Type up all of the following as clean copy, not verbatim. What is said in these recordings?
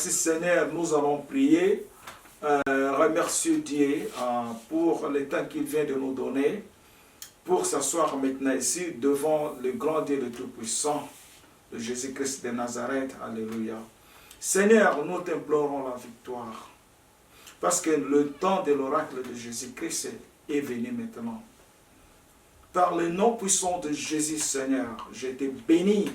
Merci Seigneur, nous allons prier. Remercier Dieu pour le temps qu'il vient de nous donner pour s'asseoir maintenant ici devant le grand Dieu le Tout-Puissant de Jésus-Christ de Nazareth. Alléluia. Seigneur, nous t'implorons la victoire parce que le temps de l'oracle de Jésus-Christ est venu maintenant. Par le nom puissant de Jésus, Seigneur, je te bénis.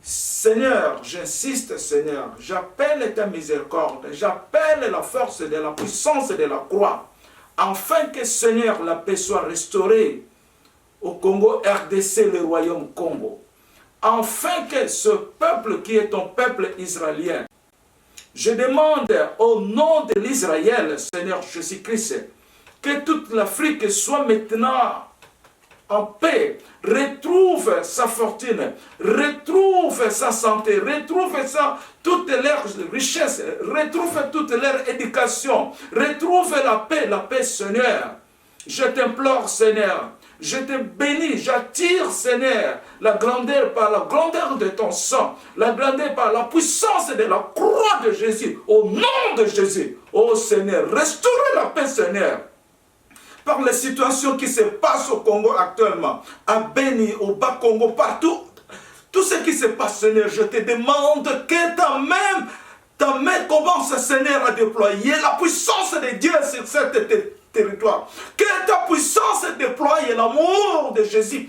Seigneur, j'insiste, Seigneur, j'appelle ta miséricorde, j'appelle la force de la puissance de la croix, afin que, Seigneur, la paix soit restaurée au Congo, RDC, le royaume Congo. Afin que ce peuple qui est ton peuple israélien, je demande au nom de l'Israël, Seigneur Jésus-Christ, que toute l'Afrique soit maintenant en paix, retrouve sa fortune, retrouve sa santé, retrouve toutes leurs richesses, retrouve toute leur éducation, retrouve la paix, Seigneur. Je t'implore, Seigneur, je te bénis, j'attire, Seigneur, la grandeur par la grandeur de ton sang, la grandeur par la puissance de la croix de Jésus, au nom de Jésus. Oh Seigneur, restaure la paix, Seigneur. Par les situations qui se passent au Congo actuellement, à Beni, au Bas-Congo, partout, tout ce qui se passe, Seigneur, je te demande que ta main commence, Seigneur, à déployer la puissance de Dieu sur cette territoire. Que ta puissance déploie l'amour de Jésus,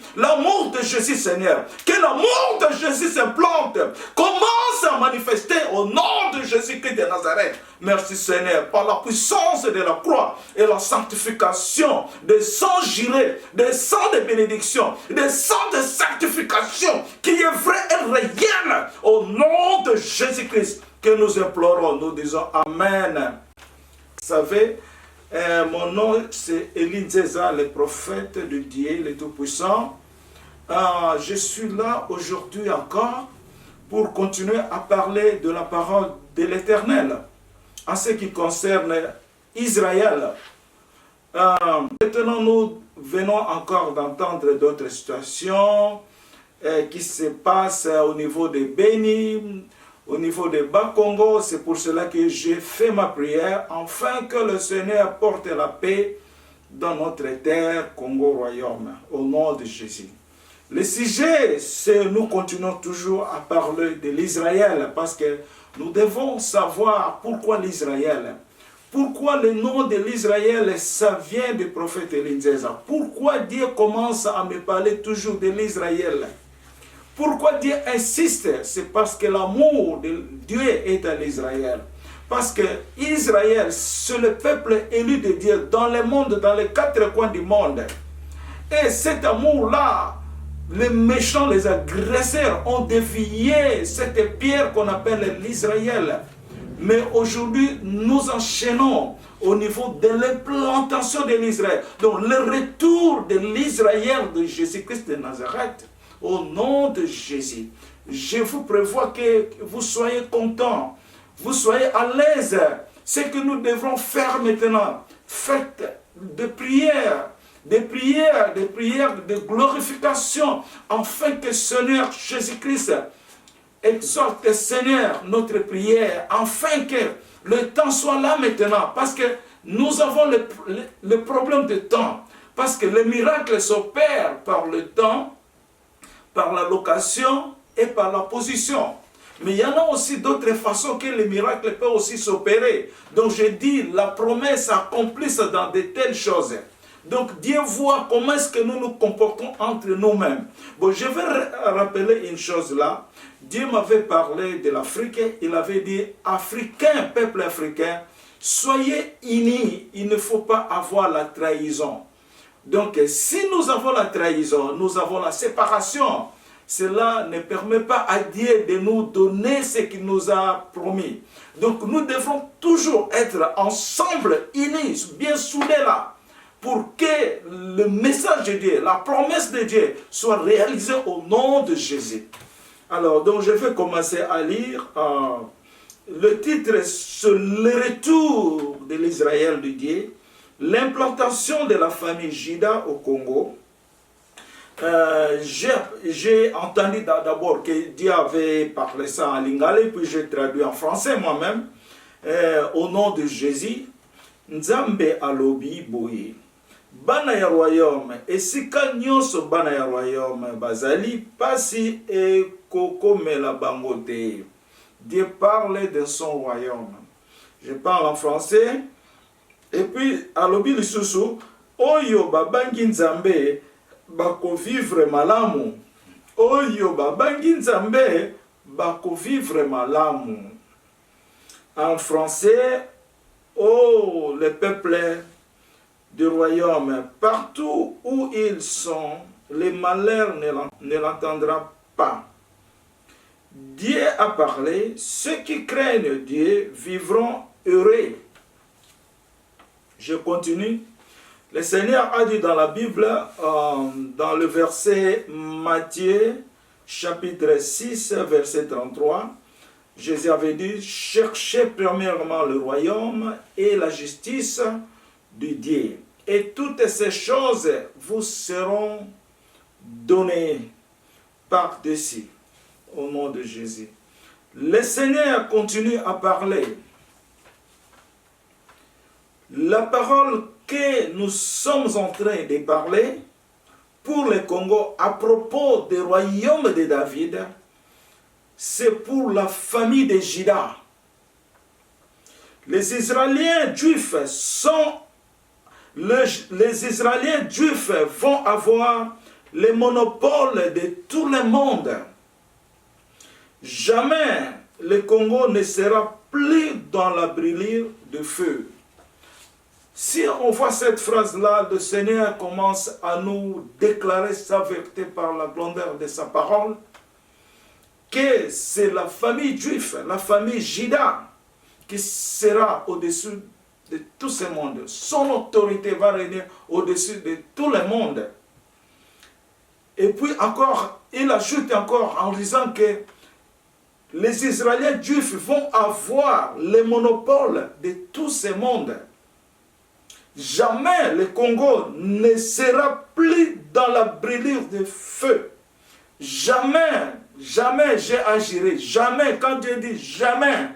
Seigneur. Que l'amour de Jésus s'implante, commence à manifester au nom de Jésus-Christ de Nazareth. Merci Seigneur, par la puissance de la croix et la sanctification des sangs jurés, des sangs de bénédiction, des sangs de sanctification qui est vrai et réel au nom de Jésus-Christ que nous implorons. Nous disons Amen. Vous savez, mon nom c'est Élie Nzeza, le prophète de Dieu, le Tout-Puissant. Je suis là aujourd'hui encore pour continuer à parler de la parole de l'Éternel en ce qui concerne Israël. Maintenant, nous venons encore d'entendre d'autres situations qui se passent au niveau de Beni, au niveau de Bas-Congo. C'est pour cela que j'ai fait ma prière, afin que le Seigneur porte la paix dans notre terre, Congo-Royaume, au nom de Jésus. Le sujet, c'est nous continuons toujours à parler de l'Israël, parce que nous devons savoir pourquoi l'Israël. Pourquoi le nom de l'Israël, ça vient du prophète Élie Nzeza. Pourquoi Dieu commence à me parler toujours de l'Israël. Pourquoi Dieu insiste? C'est parce que l'amour de Dieu est à l'Israël. Parce que Israël, c'est le peuple élu de Dieu dans le monde, dans les quatre coins du monde. Et cet amour-là, les méchants, les agresseurs ont dévié cette pierre qu'on appelle l'Israël. Mais aujourd'hui, nous enchaînons au niveau de l'implantation de l'Israël. Donc le retour de l'Israël de Jésus-Christ de Nazareth. Au nom de Jésus, je vous prévois que vous soyez contents, vous soyez à l'aise. Ce que nous devrons faire maintenant, faites des prières, de glorification, afin que Seigneur Jésus-Christ exhorte, Seigneur, notre prière, afin que le temps soit là maintenant, parce que nous avons le problème de temps, parce que le miracle s'opère par le temps, par la location et par la position. Mais il y en a aussi d'autres façons que le miracle peut aussi s'opérer. Donc je dis, la promesse accomplisse dans de telles choses. Donc Dieu voit comment est-ce que nous nous comportons entre nous-mêmes. Bon, je vais rappeler une chose là. Dieu m'avait parlé de l'Afrique. Il avait dit, Africains, peuple africain, soyez unis. Il ne faut pas avoir la trahison. Donc, si nous avons la trahison, nous avons la séparation, cela ne permet pas à Dieu de nous donner ce qu'il nous a promis. Donc, nous devons toujours être ensemble, unis, bien soudés là, pour que le message de Dieu, la promesse de Dieu soit réalisée au nom de Jésus. Alors, donc, je vais commencer à lire. Le titre, c'est le retour de l'Israël de Dieu. L'implantation de la famille Juda au Congo. j'ai entendu d'abord que Dieu avait parlé ça en lingala, puis j'ai traduit en français moi-même. Au nom de Jésus, Nzambe alobi boye. Bana ya royaume, esika nyonso bana ya royaume, bazali pasi e kokomela bangote. Dieu parle de son royaume. Je parle en français. Et puis, alobi lisusu, oyo babangi Nzambe, bako vivre malamu. Oyo babangi Nzambe, bako vivre malamu. En français, oh, les peuples du royaume, partout où ils sont, les malheurs ne l'entendront pas. Dieu a parlé, ceux qui craignent Dieu vivront heureux. Je continue. Le Seigneur a dit dans la Bible, dans le verset Matthieu, chapitre 6, verset 33, Jésus avait dit, cherchez premièrement le royaume et la justice de Dieu. Et toutes ces choses vous seront données par-dessus, au nom de Jésus. Le Seigneur continue à parler. La parole que nous sommes en train de parler pour le Congo à propos du royaume de David, c'est pour la famille de Juda. Les Israéliens juifs vont avoir le monopole de tout le monde. Jamais le Congo ne sera plus dans la brûlure de feu. Si on voit cette phrase-là, le Seigneur commence à nous déclarer sa vérité par la grandeur de sa parole, que c'est la famille juive, la famille Juda, qui sera au-dessus de tout ce monde. Son autorité va régner au-dessus de tout le monde. Et puis encore, il ajoute encore en disant que les Israéliens juifs vont avoir le monopole de tout ce monde. Jamais le Congo ne sera plus dans la brûlure de feu. Jamais, jamais j'agirai. Jamais, quand Dieu dit jamais,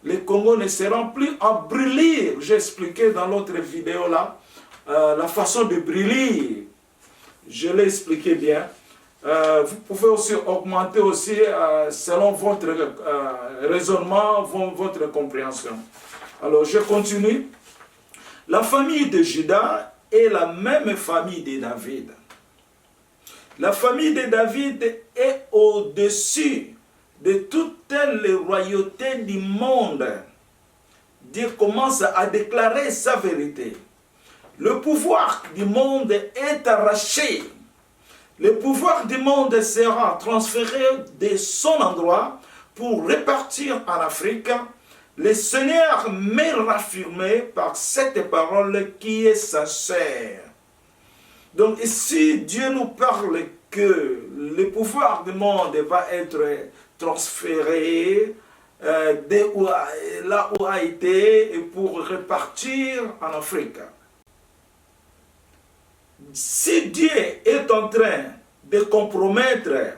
le Congo ne sera plus en brûlure. J'ai expliqué dans l'autre vidéo là, la façon de brûler. Je l'ai expliqué bien. Vous pouvez aussi augmenter aussi selon votre raisonnement, votre compréhension. Alors je continue. La famille de Juda est la même famille de David. La famille de David est au-dessus de toutes les royautés du monde. Dieu commence à déclarer sa vérité. Le pouvoir du monde est arraché. Le pouvoir du monde sera transféré de son endroit pour repartir en Afrique. Le Seigneur m'est raffirmé par cette parole qui est sincère. Donc ici, Dieu nous parle que le pouvoir du monde va être transféré là où a été et pour repartir en Afrique. Si Dieu est en train de compromettre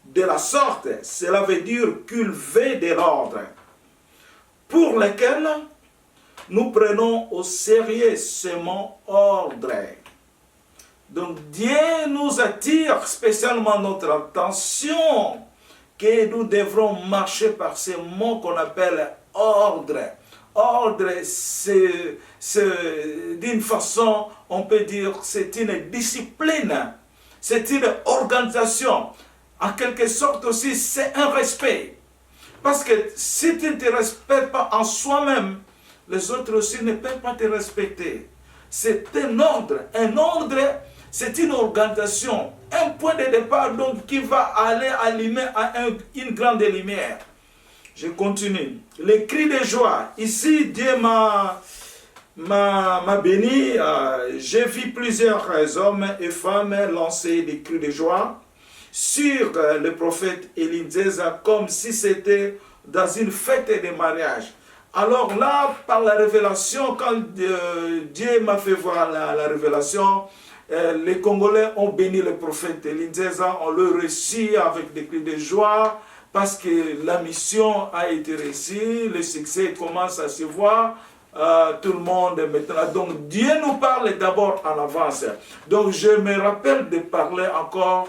de la sorte, cela veut dire qu'il veut de l'ordre, pour lequel nous prenons au sérieux ce mot ordre. Donc Dieu nous attire spécialement notre attention que nous devrons marcher par ce mot qu'on appelle ordre. Ordre, c'est d'une façon, on peut dire, c'est une discipline, c'est une organisation. En quelque sorte aussi, c'est un respect. Parce que si tu ne te respectes pas en soi-même, les autres aussi ne peuvent pas te respecter. C'est un ordre. Un ordre, c'est une organisation. Un point de départ donc qui va aller allumer à une grande lumière. Je continue. Les cris de joie. Ici, Dieu m'a béni. J'ai vu plusieurs hommes et femmes lancer des cris de joie sur le prophète Élisée comme si c'était dans une fête de mariage. Alors là, par la révélation, quand Dieu m'a fait voir la révélation, les Congolais ont béni le prophète Linzeza, on le reçut avec des cris de joie parce que la mission a été réussie, le succès commence à se voir, tout le monde maintenant. Donc Dieu nous parle d'abord en avance. Donc je me rappelle de parler encore,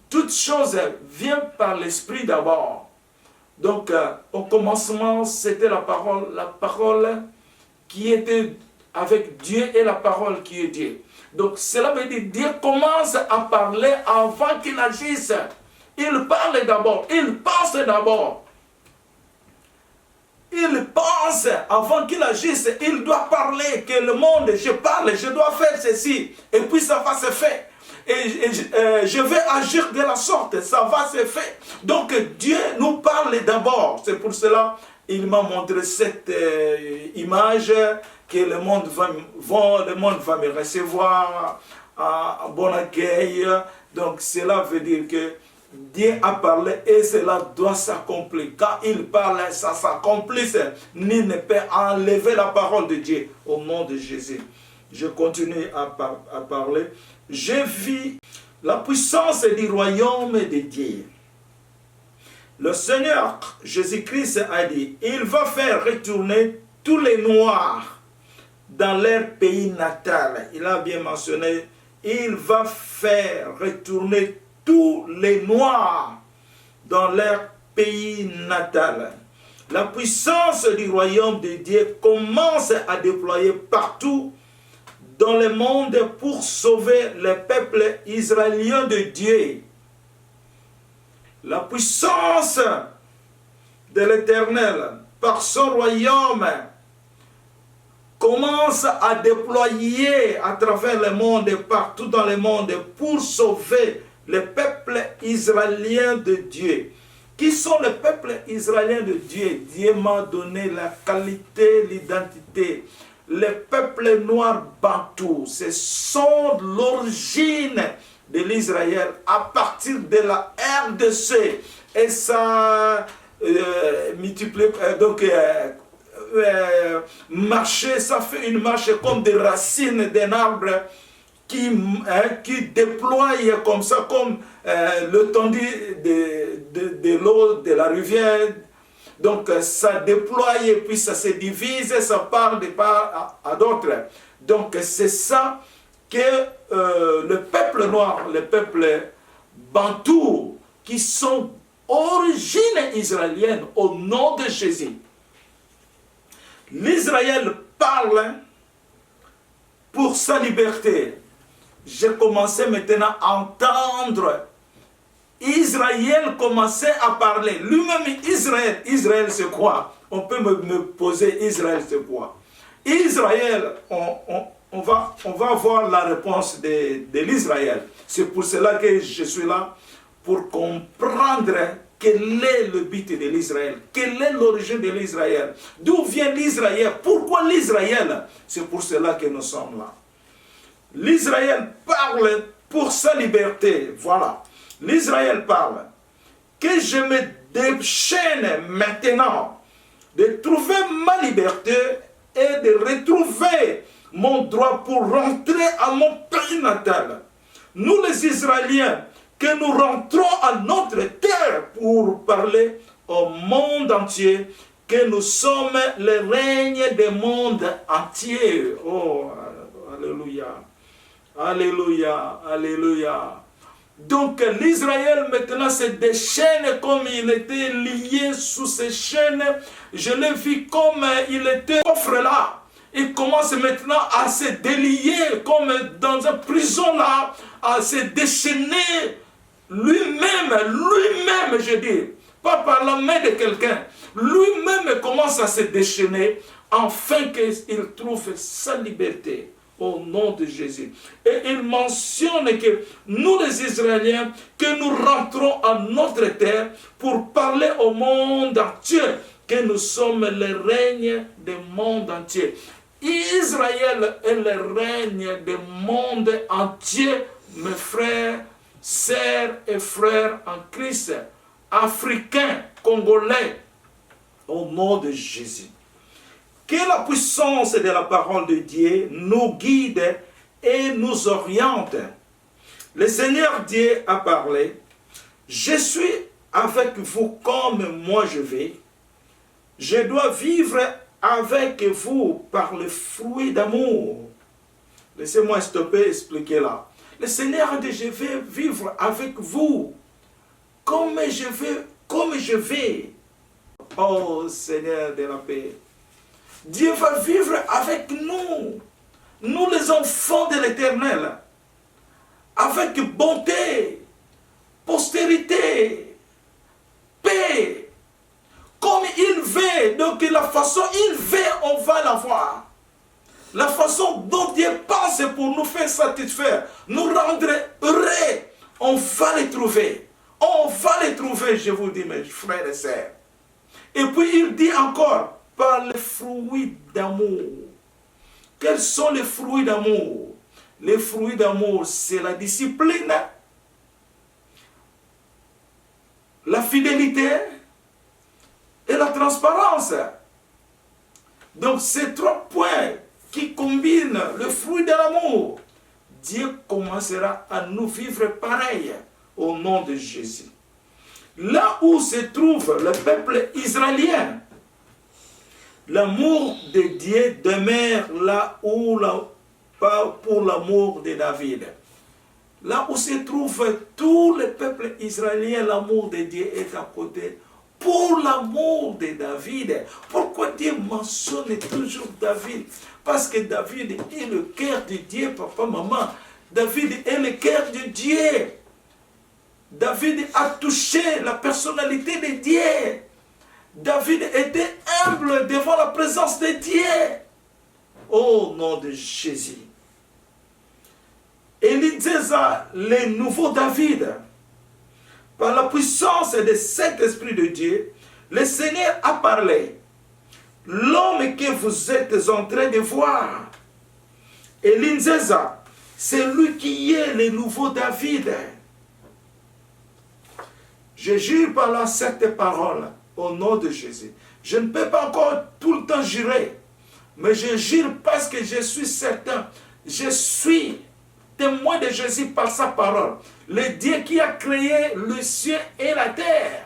toute chose vient par l'esprit d'abord. Donc au commencement c'était la parole qui était avec Dieu et la parole qui est Dieu. Donc cela veut dire Dieu commence à parler avant qu'il agisse. Il parle d'abord, il pense d'abord. Il pense avant qu'il agisse, il doit parler que le monde, je parle, je dois faire ceci. Et puis ça va se faire. Et je vais agir de la sorte, ça va se faire. Donc Dieu nous parle d'abord. C'est pour cela il m'a montré cette image que le monde va me recevoir en bon accueil. Donc cela veut dire que Dieu a parlé et cela doit s'accomplir. Quand il parle, ça s'accomplit. Nul ne peut enlever la parole de Dieu au nom de Jésus. Je continue à parler. Je vis la puissance du royaume de Dieu. Le Seigneur Jésus-Christ a dit, il va faire retourner tous les Noirs dans leur pays natal. Il a bien mentionné, il va faire retourner tous les Noirs dans leur pays natal. La puissance du royaume de Dieu commence à déployer partout dans le monde pour sauver le peuple israélien de Dieu. La puissance de l'Éternel par son royaume commence à déployer à travers le monde et partout dans le monde pour sauver le peuple israélien de Dieu. Qui sont les peuples israéliens de Dieu? Dieu m'a donné la qualité, l'identité. Les peuples noirs bantous, ce sont l'origine de l'Israël à partir de la RDC. Et ça multiplie, marcher, ça fait une marche comme des racines d'un arbre qui déploie comme ça, comme l'étendue de l'eau de la rivière. Donc ça déploie et puis ça se divise et ça part de part à d'autres. Donc c'est ça que le peuple noir, le peuple bantou, qui sont origine israélienne au nom de Jésus. L'Israël parle pour sa liberté. J'ai commencé maintenant à entendre Israël commençait à parler. Lui-même, Israël c'est quoi? On peut me poser Israël c'est quoi? Israël, on va voir la réponse de l'Israël. C'est pour cela que je suis là, pour comprendre quel est le but de l'Israël, quelle est l'origine de l'Israël, d'où vient l'Israël, pourquoi l'Israël. C'est pour cela que nous sommes là. L'Israël parle pour sa liberté, voilà. L'Israël parle que je me déchaîne maintenant de trouver ma liberté et de retrouver mon droit pour rentrer à mon pays natal. Nous les Israéliens, que nous rentrons à notre terre pour parler au monde entier, que nous sommes le règne du monde entier. Oh, alléluia, alléluia, alléluia. Donc l'Israël maintenant se déchaîne comme il était lié sous ces chaînes. Je l'ai vu comme il était offre là. Il commence maintenant à se délier comme dans une prison là, à se déchaîner lui-même, je dis, pas par la main de quelqu'un. Lui-même commence à se déchaîner afin qu'il trouve sa liberté. Au nom de Jésus. Et il mentionne que nous les Israéliens, que nous rentrons à notre terre pour parler au monde entier, que nous sommes le règne du monde entier. Israël est le règne du monde entier, mes frères, sœurs et frères en Christ, africains, congolais, au nom de Jésus. Que la puissance de la parole de Dieu nous guide et nous oriente. Le Seigneur Dieu a parlé. Je suis avec vous comme moi je vais. Je dois vivre avec vous par le fruit d'amour. Laissez-moi stopper et expliquer là. Le Seigneur a dit, je vais vivre avec vous comme je vais. Oh Seigneur de la paix. Dieu va vivre avec nous. Nous les enfants de l'Éternel. Avec bonté, postérité, paix. Comme il veut. Donc la façon il veut, on va l'avoir. La façon dont Dieu pense pour nous faire satisfaire, nous rendre heureux, on va les trouver. On va les trouver, je vous dis, mes frères et sœurs. Et puis il dit encore, par les fruits d'amour. Quels sont les fruits d'amour? Les fruits d'amour, c'est la discipline, la fidélité et la transparence. Donc ces trois points qui combinent le fruit de l'amour, Dieu commencera à nous vivre pareil au nom de Jésus. Là où se trouve le peuple israélien, l'amour de Dieu demeure là où pour l'amour de David. Là où se trouve tout le peuple israélien, l'amour de Dieu est à côté pour l'amour de David. Pourquoi Dieu mentionne toujours David? Parce que David est le cœur de Dieu, papa, maman. David est le cœur de Dieu. David a touché la personnalité de Dieu. David était humble devant la présence de Dieu. Au nom de Jésus. Élie disait le nouveau David. Par la puissance de cet esprit de Dieu, le Seigneur a parlé. L'homme que vous êtes en train de voir, Élie disait ça, c'est lui qui est le nouveau David. Je jure par là cette parole au nom de Jésus. Je ne peux pas encore tout le temps jurer, mais je jure parce que je suis certain, je suis témoin de Jésus par sa parole. Le Dieu qui a créé le ciel et la terre,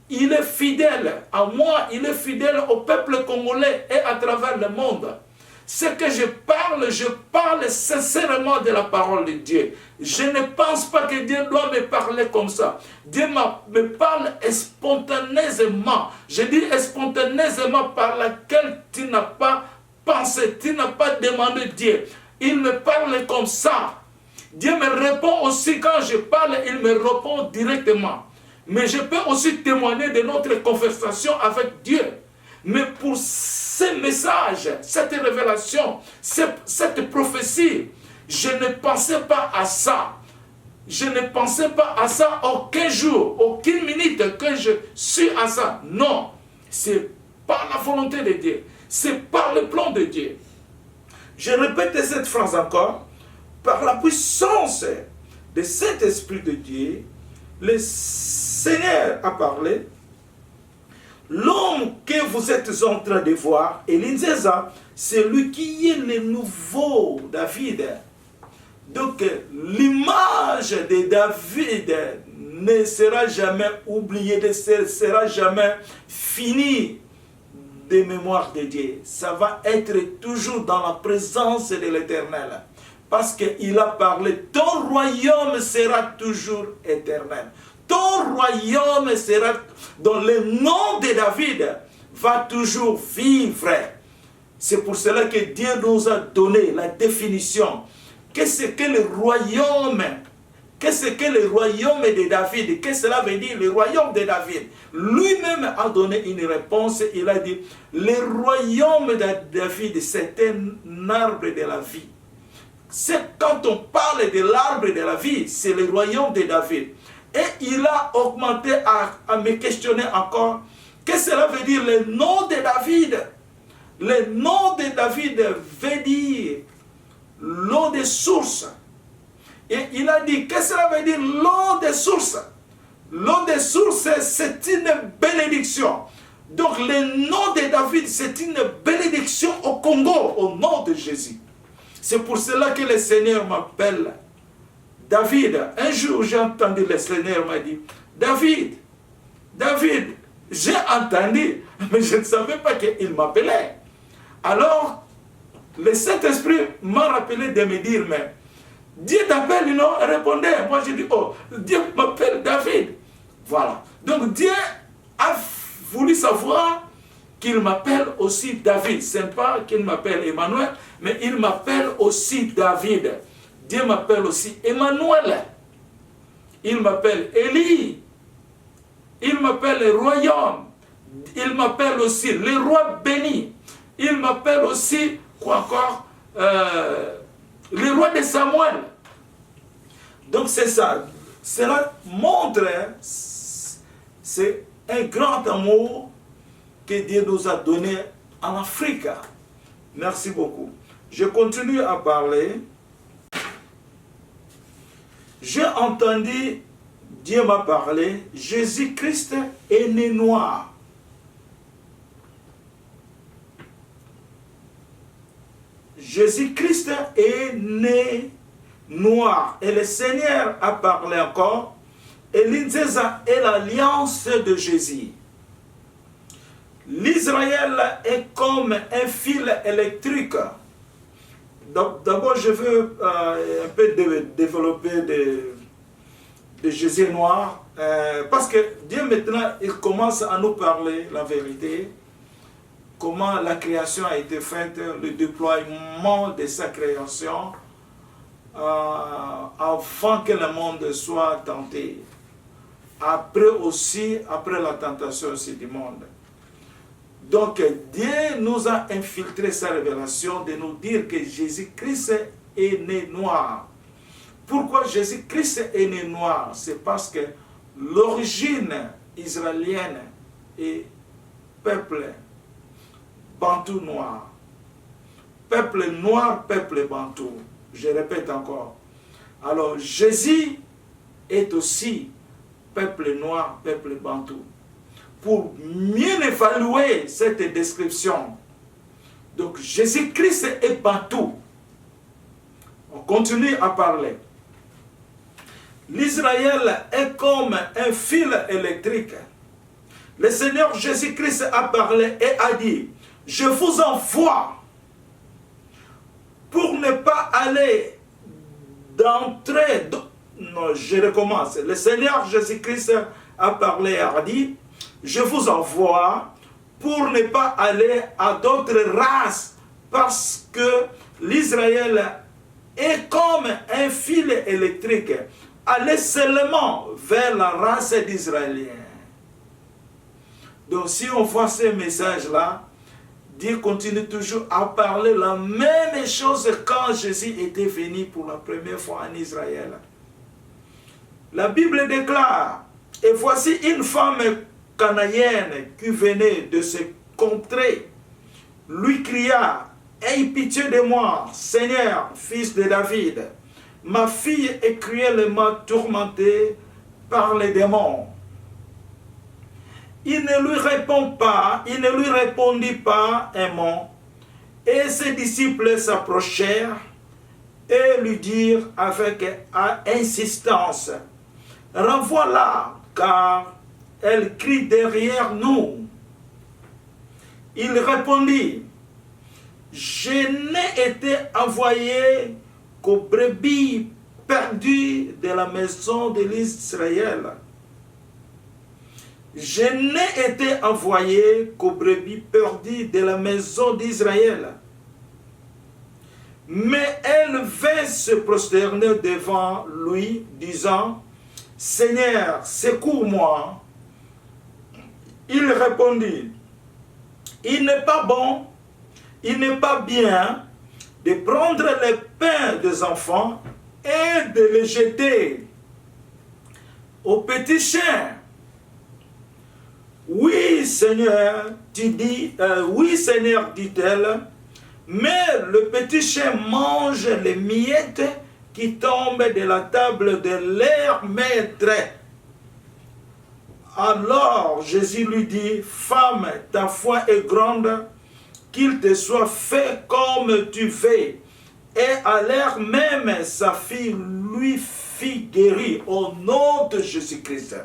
il est fidèle à moi, il est fidèle au peuple congolais et à travers le monde. Ce que je parle sincèrement de la parole de Dieu. Je ne pense pas que Dieu doit me parler comme ça. Dieu me parle spontanément. Je dis spontanément par laquelle tu n'as pas pensé, tu n'as pas demandé Dieu. Il me parle comme ça. Dieu me répond aussi quand je parle, il me répond directement. Mais je peux aussi témoigner de notre conversation avec Dieu. Mais pour ce message, cette révélation, cette prophétie, je ne pensais pas à ça. Je ne pensais pas à ça aucun jour, aucune minute que je suis à ça. Non, c'est par la volonté de Dieu. C'est par le plan de Dieu. Je répète cette phrase encore. Par la puissance de cet esprit de Dieu, le Seigneur a parlé. L'homme que vous êtes en train de voir, Elinzeza, c'est lui qui est le nouveau David. Donc l'image de David ne sera jamais oubliée, ne sera jamais finie de mémoire de Dieu. Ça va être toujours dans la présence de l'Éternel. Parce qu'il a parlé, ton royaume sera toujours éternel. Ton royaume sera, dans le nom de David, va toujours vivre. C'est pour cela que Dieu nous a donné la définition. Qu'est-ce que le royaume? Qu'est-ce que le royaume de David? Qu'est-ce que cela veut dire, le royaume de David? Lui-même a donné une réponse. Il a dit, le royaume de David, c'est un arbre de la vie. C'est quand on parle de l'arbre de la vie, c'est le royaume de David. Et il a augmenté à me questionner encore. Qu'est-ce que cela veut dire, le nom de David? Le nom de David veut dire l'eau des sources. Et il a dit, qu'est-ce que cela veut dire, l'eau des sources? L'eau des sources, c'est une bénédiction. Donc le nom de David, c'est une bénédiction au Congo, au nom de Jésus. C'est pour cela que le Seigneur m'appelle David. Un jour, j'ai entendu le Seigneur m'a dit, David, David, j'ai entendu, mais je ne savais pas qu'il m'appelait. Alors, le Saint-Esprit m'a rappelé de me dire, mais Dieu t'appelle, non? Répondez. Moi, j'ai dit, oh, Dieu m'appelle David. Voilà. Donc, Dieu a voulu savoir qu'il m'appelle aussi David. Ce n'est pas qu'il m'appelle Emmanuel, mais il m'appelle aussi David. Dieu m'appelle aussi Emmanuel. Il m'appelle Élie. Il m'appelle le royaume. Il m'appelle aussi le roi béni. Il m'appelle aussi, quoi encore, le roi de Samuel. Donc c'est ça. Cela montre, c'est un grand amour que Dieu nous a donné en Afrique. Merci beaucoup. Je continue à parler. J'ai entendu, Dieu m'a parlé, Jésus-Christ est né noir. Jésus-Christ est né noir. Et le Seigneur a parlé encore. Et l'Inzeza est l'alliance de Jésus. L'Israël est comme un fil électrique. D'abord, je veux un peu développer de Jésus noir. Parce que Dieu maintenant, il commence à nous parler la vérité. Comment la création a été faite, le déploiement de sa création avant que le monde soit tenté. Après aussi, après la tentation aussi du monde. Donc Dieu nous a infiltré sa révélation de nous dire que Jésus-Christ est né noir. Pourquoi Jésus-Christ est né noir? C'est parce que l'origine israélienne est peuple bantou noir. Peuple noir, peuple bantou. Je répète encore. Alors Jésus est aussi peuple noir, peuple bantou. Pour mieux évaluer cette description. Donc Jésus-Christ est bantou. On continue à parler. L'Israël est comme un fil électrique. Le Seigneur Jésus-Christ a parlé et a dit, je vous envoie pour ne pas aller d'entrée. Non, je recommence. Le Seigneur Jésus-Christ a parlé et a dit, je vous envoie pour ne pas aller à d'autres races, parce que l'Israël est comme un fil électrique. Allez seulement vers la race d'Israéliens. Donc si on voit ces messages-là, Dieu continue toujours à parler la même chose quand Jésus était venu pour la première fois en Israël. La Bible déclare, et voici une femme cananéenne qui venait de se contrées, lui cria, aie pitié de moi, Seigneur, fils de David. Ma fille est cruellement tourmentée par les démons. Il ne lui répond pas, il ne lui répondit pas un mot. Et ses disciples s'approchèrent et lui dirent avec insistance, renvoie-la, car elle crie derrière nous. Il répondit, je n'ai été envoyé qu'aux brebis perdues de la maison de l'Israël. Je n'ai été envoyé qu'aux brebis perdues de la maison d'Israël. Mais elle vint se prosterner devant lui, disant, Seigneur, secours-moi. Il répondit, il n'est pas bon, il n'est pas bien de prendre les pains des enfants et de les jeter aux petits chiens. Oui, Seigneur, oui, Seigneur, dit-elle, mais le petit chien mange les miettes qui tombent de la table de leur maître. Alors Jésus lui dit, femme, ta foi est grande, qu'il te soit fait comme tu veux. Et à l'heure même, sa fille lui fit guérir au nom de Jésus-Christ.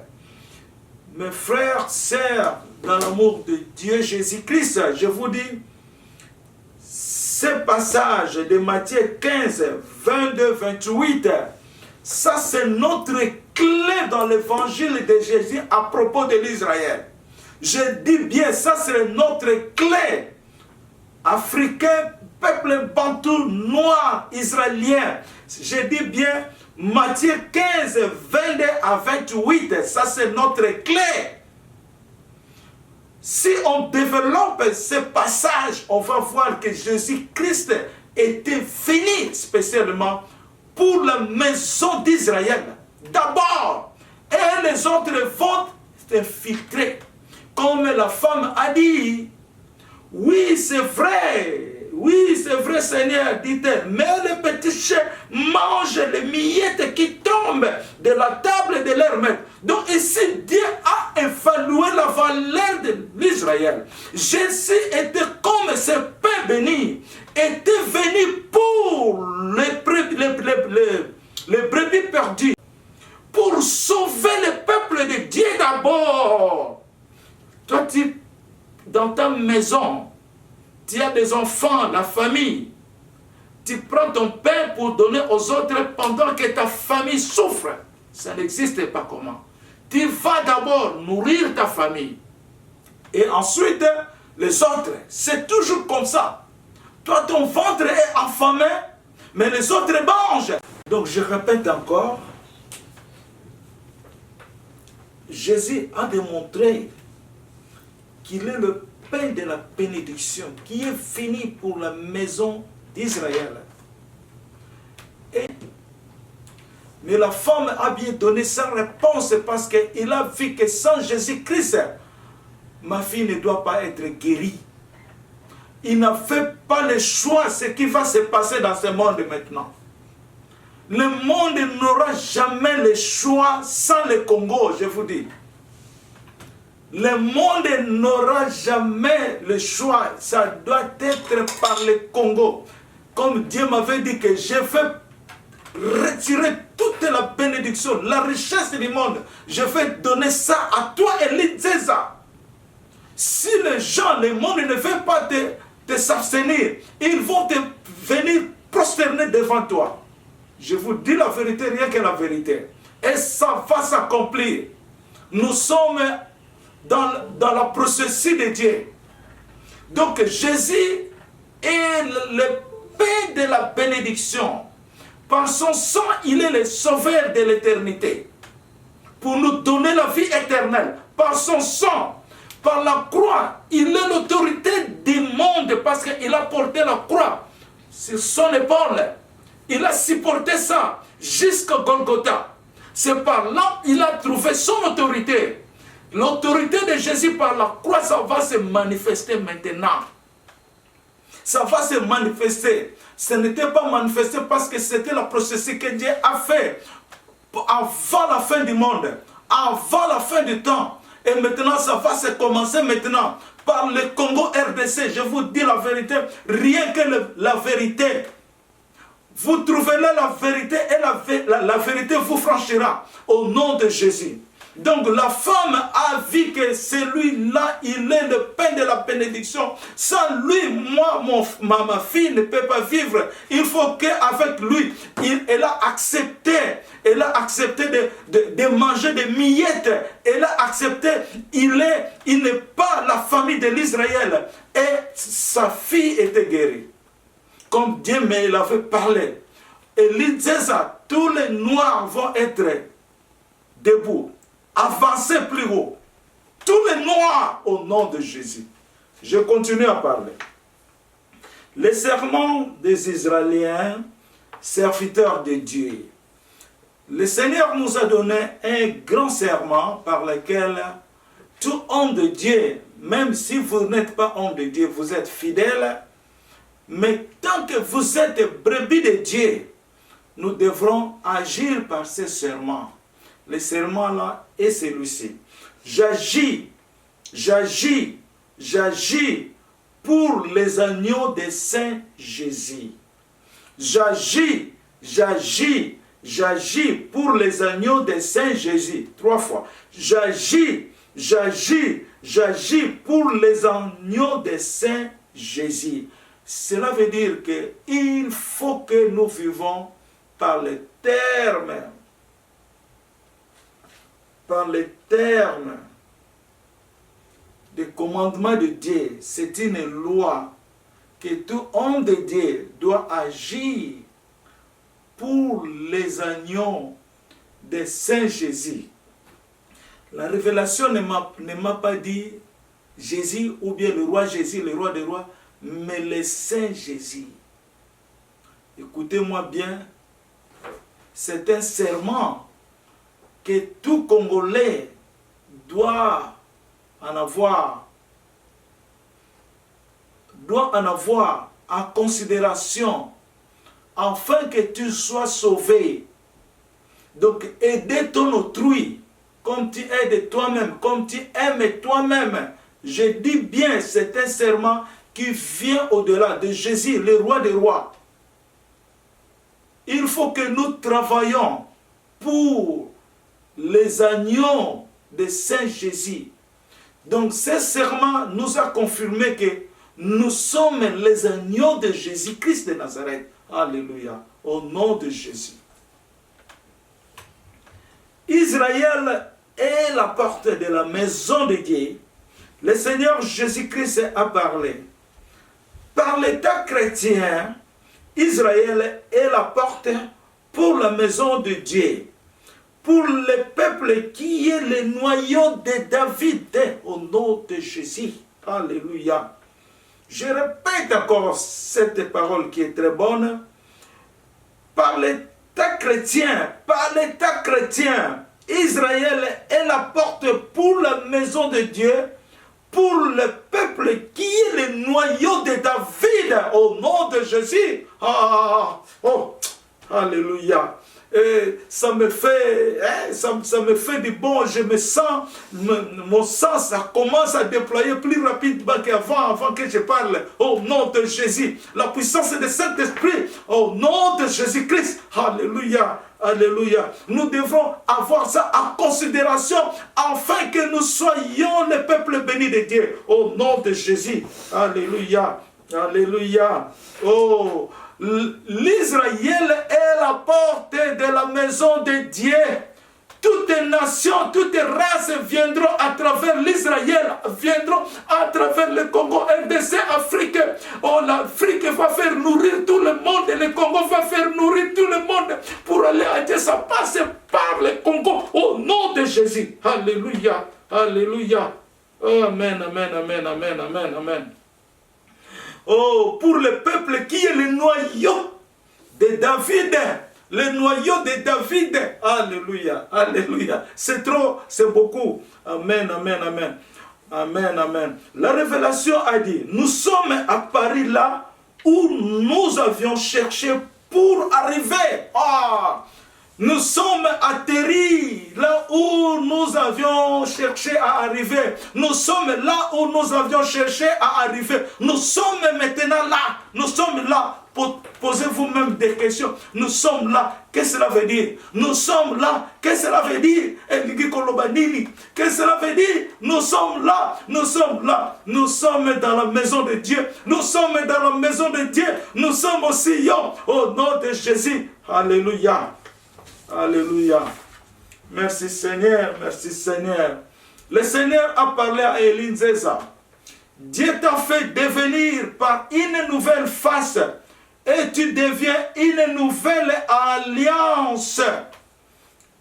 Mes frères, sœurs, dans l'amour de Dieu Jésus-Christ, je vous dis, ce passage de Matthieu 15, 22, 28, ça c'est notre clé dans l'évangile de Jésus à propos de l'Israël. Je dis bien, ça c'est notre clé. Africain, peuple bantou, noir, israélien. Je dis bien, Matthieu 15, 22 à 28, ça c'est notre clé. Si on développe ce passage, on va voir que Jésus-Christ était fini spécialement pour la maison d'Israël. D'abord, et les autres vont s'infiltrer. Comme la femme a dit, oui c'est vrai Seigneur, dit-elle, mais les petits chiens mangent les miettes qui tombent de la table de leur maître. Donc ici, Dieu a évalué la valeur de l'Israël. Jésus était comme ce pain béni, était venu pour les brebis perdus, pour sauver le peuple de Dieu d'abord. Toi, dans ta maison, tu as des enfants, la famille. Tu prends ton pain pour donner aux autres pendant que ta famille souffre. Ça n'existe pas comment. Tu vas d'abord nourrir ta famille. Et ensuite, les autres. C'est toujours comme ça. Toi, ton ventre est affamé, mais les autres mangent. Donc, je répète encore. Jésus a démontré qu'il est le pain de la bénédiction qui est fini pour la maison d'Israël. Mais la femme a bien donné sa réponse parce qu'il a vu que sans Jésus-Christ, ma fille ne doit pas être guérie. Il n'a fait pas le choix ce qui va se passer dans ce monde maintenant. Le monde n'aura jamais le choix sans le Congo, je vous dis. Le monde n'aura jamais le choix. Ça doit être par le Congo. Comme Dieu m'avait dit que je vais retirer toute la bénédiction, la richesse du monde. Je vais donner ça à toi, Elisée. Si les gens, le monde ne veut pas te s'abstenir, ils vont venir prosterner devant toi. Je vous dis la vérité, rien que la vérité. Et ça va s'accomplir. Nous sommes dans la processus de Dieu. Donc Jésus est le pain de la bénédiction. Par son sang, il est le sauveur de l'éternité. Pour nous donner la vie éternelle. Par son sang, par la croix, il est l'autorité du monde parce qu'il a porté la croix sur son épaule. Il a supporté ça jusqu'à Golgotha. C'est par là qu'il a trouvé son autorité. L'autorité de Jésus par la croix, ça va se manifester maintenant. Ça va se manifester. Ce n'était pas manifesté parce que c'était le processus que Dieu a fait avant la fin du monde, avant la fin du temps. Et maintenant, ça va se commencer maintenant par le Congo RDC. Je vous dis la vérité, rien que la vérité. Vous trouverez la vérité et la vérité vous franchira au nom de Jésus. Donc la femme a vu que celui-là, il est le pain de la bénédiction. Sans lui, moi, ma fille ne peut pas vivre. Il faut qu'avec lui, elle a accepté de manger des miettes. Elle a accepté, il n'est pas la famille de l'Israël. Et sa fille était guérie. Comme Dieu me l'avait parlé. Et il disait ça, tous les noirs vont être debout. Avancez plus haut. Tous les noirs au nom de Jésus. Je continue à parler. Les serments des Israéliens, serviteurs de Dieu. Le Seigneur nous a donné un grand serment par lequel tout homme de Dieu, même si vous n'êtes pas homme de Dieu, vous êtes fidèle, mais tant que vous êtes brebis de Dieu, nous devrons agir par ces serments. Le serment là est celui-ci. J'agis pour les agneaux de Saint Jésus. J'agis, j'agis, j'agis pour les agneaux de Saint Jésus. 3 fois. J'agis, j'agis, j'agis pour les agneaux de Saint Jésus. Cela veut dire qu'il faut que nous vivons par les termes des commandements de Dieu. C'est une loi que tout homme de Dieu doit agir pour les agneaux de Saint Jésus. La révélation ne m'a pas dit Jésus ou bien le roi Jésus, le roi des rois, mais le Saint Jésus. Écoutez-moi bien, c'est un serment que tout Congolais doit en avoir en considération afin que tu sois sauvé. Donc, aider ton autrui comme tu aides toi-même, comme tu aimes toi-même. Je dis bien, c'est un serment qui vient au-delà de Jésus, le roi des rois. Il faut que nous travaillions pour les agneaux de Saint Jésus. Donc, ce serment nous a confirmé que nous sommes les agneaux de Jésus-Christ de Nazareth. Alléluia. Au nom de Jésus. Israël est la porte de la maison de Dieu. Le Seigneur Jésus-Christ a parlé. Par l'État chrétien, Israël est la porte pour la maison de Dieu. Pour le peuple qui est le noyau de David, au nom de Jésus. Alléluia. Je répète encore cette parole qui est très bonne. Par l'État chrétien, Israël est la porte pour la maison de Dieu, pour le peuple qui est le noyau de David, au nom de Jésus. Alléluia. Et ça me fait du bon, je me sens, mon sang, ça commence à déployer plus rapidement avant que je parle, au nom de Jésus. La puissance du Saint-Esprit, au nom de Jésus-Christ. Alléluia, alléluia. Nous devons avoir ça en considération, afin que nous soyons le peuple béni de Dieu, au nom de Jésus. Alléluia, alléluia. Oh, l'Israël est la porte de la maison de Dieu. Toutes les nations, toutes les races viendront à travers l'Israël, viendront à travers le Congo, RDC, Afrique. Oh, l'Afrique va faire nourrir tout le monde, et le Congo va faire nourrir tout le monde pour aller à Dieu. Ça passe par le Congo, au nom de Jésus. Alléluia, alléluia. Amen, amen, amen, amen, amen, amen. Oh, pour le peuple qui est le noyau de David. Le noyau de David. Alléluia, alléluia. C'est trop, c'est beaucoup. Amen, amen, amen. Amen, amen. La révélation a dit, nous sommes à Paris là où nous avions cherché pour arriver. Nous sommes atterris là où nous avions cherché à arriver. Nous sommes là où nous avions cherché à arriver. Nous sommes maintenant là. Nous sommes là. Posez-vous même des questions. Nous sommes là. Qu'est-ce que cela veut dire? Nous sommes là. Qu'est-ce que cela veut dire? Qu'est-ce que cela veut dire? Nous sommes là. Nous sommes là. Nous sommes dans la maison de Dieu. Nous sommes dans la maison de Dieu. Nous sommes au Sion. Au nom de Jésus. Alléluia. Alléluia. Merci Seigneur, merci Seigneur. Le Seigneur a parlé à Élie Nzeza. Dieu t'a fait devenir par une nouvelle face et tu deviens une nouvelle alliance.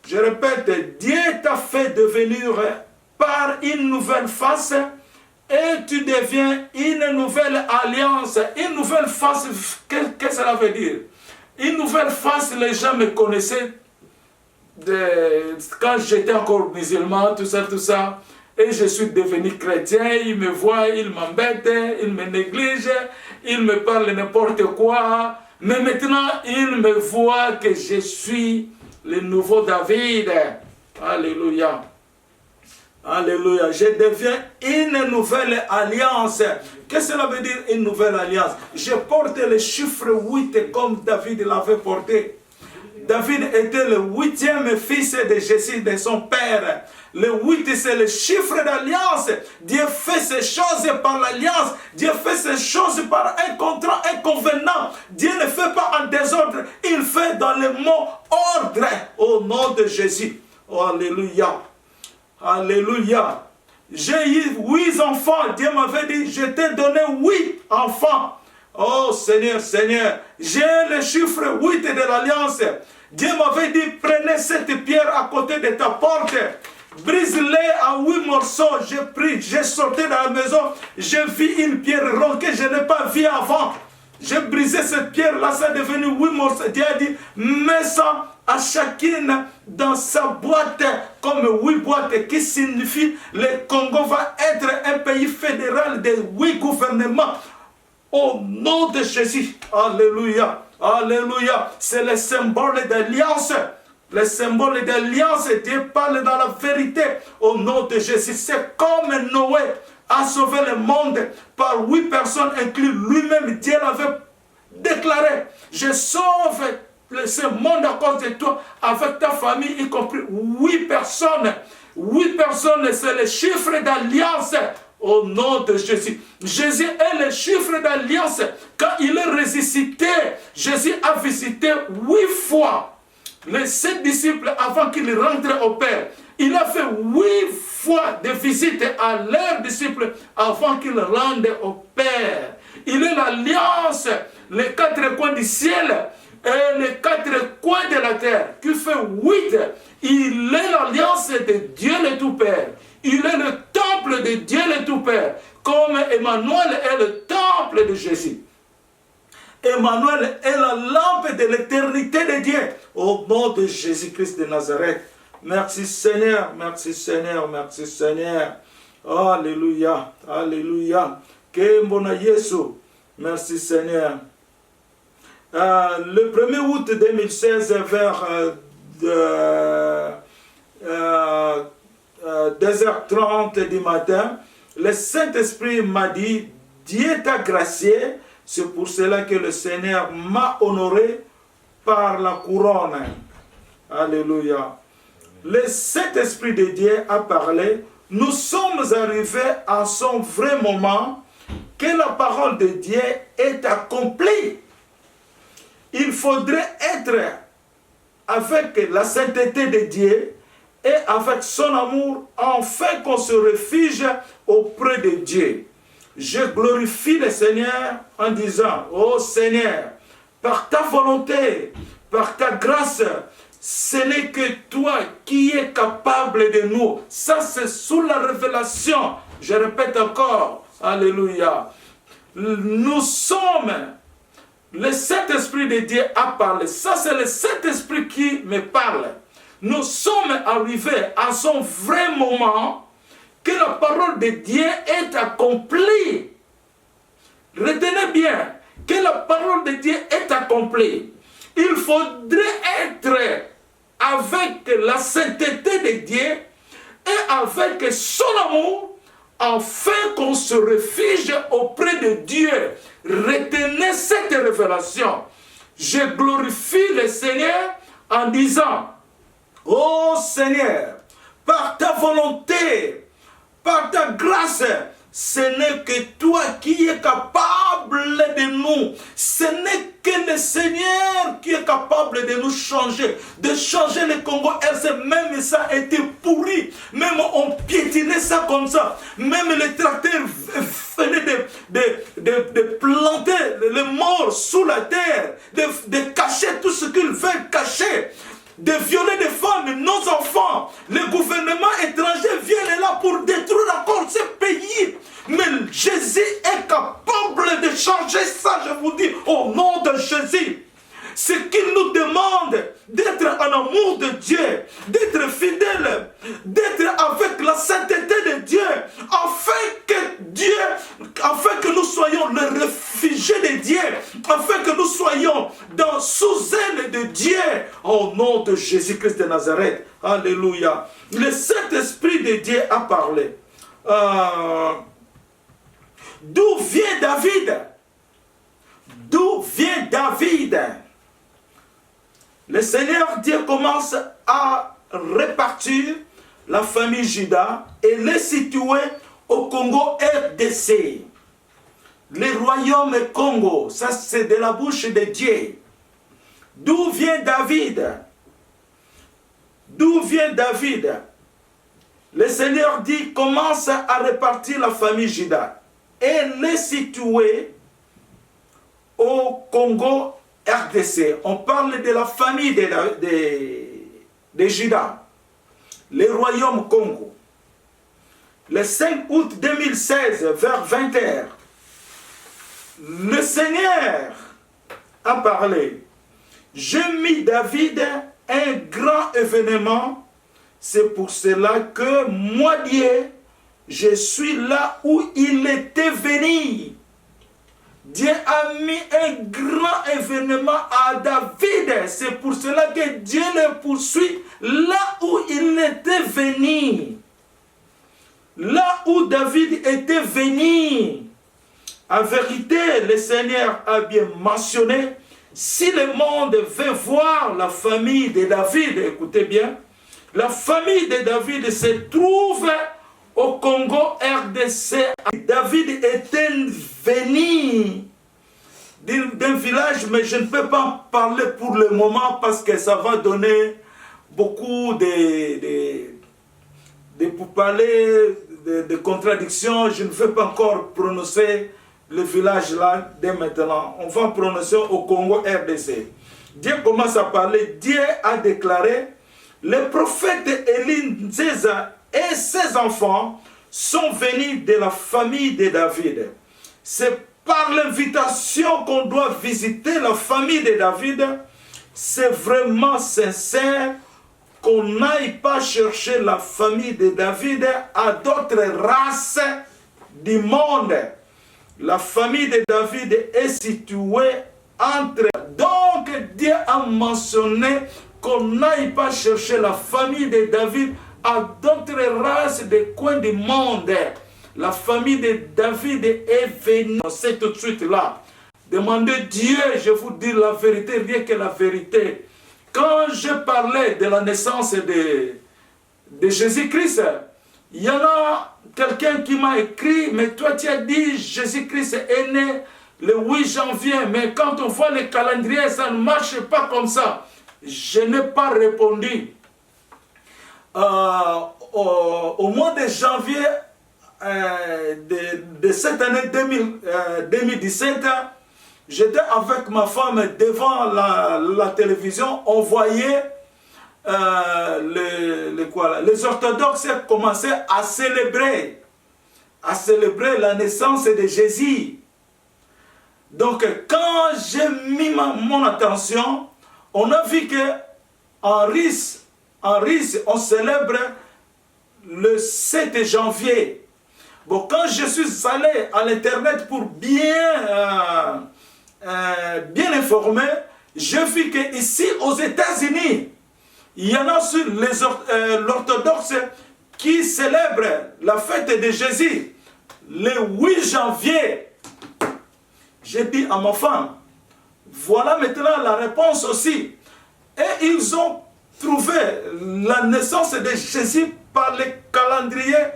Je répète, Dieu t'a fait devenir par une nouvelle face et tu deviens une nouvelle alliance. Une nouvelle face, qu'est-ce que cela veut dire? Une nouvelle face, les gens me connaissaient quand j'étais encore musulman, tout ça, et je suis devenu chrétien. Ils me voient, ils m'embêtent, ils me négligent, ils me parlent n'importe quoi, mais maintenant ils me voient que je suis le nouveau David. Alléluia, Alléluia. Je deviens une nouvelle alliance. Qu'est-ce que cela veut dire une nouvelle alliance? Je porte le chiffre 8 comme David l'avait porté. David était le 8e fils de Jésus, de son père. Le 8, c'est le chiffre d'alliance. Dieu fait ces choses par l'alliance. Dieu fait ces choses par un contrat, un convenant. Dieu ne fait pas en désordre. Il fait dans le mot ordre au nom de Jésus. Oh, alléluia. Alléluia. J'ai eu 8 enfants. Dieu m'avait dit, je t'ai donné 8 enfants. Oh Seigneur, Seigneur, j'ai le chiffre 8 de l'alliance. Dieu m'avait dit, prenez cette pierre à côté de ta porte. Brise-les en 8 morceaux. J'ai pris, j'ai sorti dans la maison. J'ai vu une pierre ronde que je n'ai pas vue avant. J'ai brisé cette pierre-là, ça est devenu 8 morceaux. Dieu a dit, mets ça à chacune dans sa boîte, comme 8 boîtes, qui signifie le Congo va être un pays fédéral de 8 gouvernements. Au nom de Jésus. Alléluia. Alléluia. C'est le symbole d'alliance. Le symbole d'alliance, Dieu parle dans la vérité. Au nom de Jésus. C'est comme Noé a sauvé le monde par 8 personnes, inclus lui-même. Dieu l'avait déclaré. Je sauve ce monde à cause de toi, avec ta famille, y compris 8 personnes. 8 personnes, c'est le chiffre d'alliance. Au nom de Jésus. Jésus est le chiffre d'alliance. Quand il est ressuscité, Jésus a visité 8 fois les 7 disciples avant qu'il rentre au Père. Il a fait 8 fois de visites à leurs disciples avant qu'ils rendent au Père. Il est l'alliance, les 4 coins du ciel et les 4 coins de la terre, qui fait 8. Il est l'alliance de Dieu le Tout-Père. Il est le temple de Dieu le Tout-Père, comme Emmanuel est le temple de Jésus. Emmanuel est la lampe de l'éternité de Dieu. Au nom de Jésus-Christ de Nazareth. Merci Seigneur, merci Seigneur, merci Seigneur. Alléluia, alléluia. Que mon Jésus. Merci Seigneur. Le 1er août 2016, vers 2h30 du matin, le Saint-Esprit m'a dit, Dieu t'a gracié, c'est pour cela que le Seigneur m'a honoré par la couronne. Alléluia. Le Saint-Esprit de Dieu a parlé, nous sommes arrivés à son vrai moment, que la parole de Dieu est accomplie. Il faudrait être avec la sainteté de Dieu et avec son amour, afin qu'on se réfugie auprès de Dieu. Je glorifie le Seigneur en disant, ô Seigneur, par ta volonté, par ta grâce, ce n'est que toi qui es capable de nous. Ça, c'est sous la révélation. Je répète encore, alléluia. Nous sommes, le Saint-Esprit de Dieu a parlé. Ça, c'est le Saint-Esprit qui me parle. Nous sommes arrivés à son vrai moment, que la parole de Dieu est accomplie. Retenez bien, que la parole de Dieu est accomplie. Il faudrait être avec la sainteté de Dieu et avec son amour, afin qu'on se réfugie auprès de Dieu. Retenez cette révélation. Je glorifie le Seigneur en disant, ô Seigneur, par ta volonté, par ta grâce, ce n'est que toi qui es capable de nous. Ce n'est que le Seigneur qui est capable de nous changer. De changer le Congo RC. Même ça a été pourri. Même on piétinait ça comme ça. Même les tracteurs venaient de planter les morts sous la terre. De cacher tout ce qu'ils veulent cacher. De violer des femmes, nos enfants. Le gouvernement étranger vient là pour détruire encore ce pays. Mais Jésus est capable de changer ça, je vous dis, au nom de Jésus. Ce qu'il nous demande, d'être en amour de Dieu, d'être fidèle, d'être avec la sainteté de Dieu, afin que nous soyons le réfugié de Dieu, afin que nous soyons sous aile de Dieu, au nom de Jésus-Christ de Nazareth. Alléluia. Le Saint-Esprit de Dieu a parlé. D'où vient David? D'où vient David? Le Seigneur Dieu commence à répartir la famille Juda et les situer au Congo RDC. Le royaume Congo, ça c'est de la bouche de Dieu. D'où vient David? D'où vient David? Le Seigneur dit, commence à répartir la famille Juda et les situer au Congo RDC. On parle de la famille de Juda, le royaume Congo. Le 5 août 2016, vers 20h, le Seigneur a parlé. J'ai mis David un grand événement. C'est pour cela que moi, Dieu, je suis là où il était venu. Dieu a mis un grand événement à David. C'est pour cela que Dieu le poursuit là où il était venu. Là où David était venu. En vérité, le Seigneur a bien mentionné, si le monde veut voir la famille de David, écoutez bien, la famille de David se trouve au Congo RDC. David était venu d'un village, mais je ne peux pas en parler pour le moment parce que ça va donner beaucoup de contradictions. Je ne veux pas encore prononcer le village là dès maintenant. On va prononcer au Congo RDC. Dieu commence à parler. Dieu a déclaré, le prophète Élie et ses enfants sont venus de la famille de David. C'est par l'invitation qu'on doit visiter la famille de David. C'est vraiment sincère qu'on n'aille pas chercher la famille de David à d'autres races du monde. La famille de David est située entre... Donc Dieu a mentionné qu'on n'aille pas chercher la famille de David à d'autres races des coins du monde. La famille de David est venue. C'est tout de suite là. Demandez Dieu, je vous dis la vérité, rien que la vérité. Quand je parlais de la naissance de Jésus-Christ, il y en a quelqu'un qui m'a écrit, mais toi tu as dit Jésus-Christ est né le 8 janvier, mais quand on voit le calendrier, ça ne marche pas comme ça. Je n'ai pas répondu. Au mois de janvier de cette année 2017, j'étais avec ma femme devant la télévision, on voyait les orthodoxes commençaient à célébrer la naissance de Jésus. Donc quand j'ai mis mon attention, on a vu que en Russie, on célèbre le 7 janvier. Bon, quand je suis allé à l'internet pour bien informer, j'ai vu qu'ici aux États-Unis, il y en a sur l'orthodoxe qui célèbre la fête de Jésus le 8 janvier. J'ai dit à ma femme, voilà maintenant la réponse aussi. Et ils ont trouvé la naissance de Jésus par le calendrier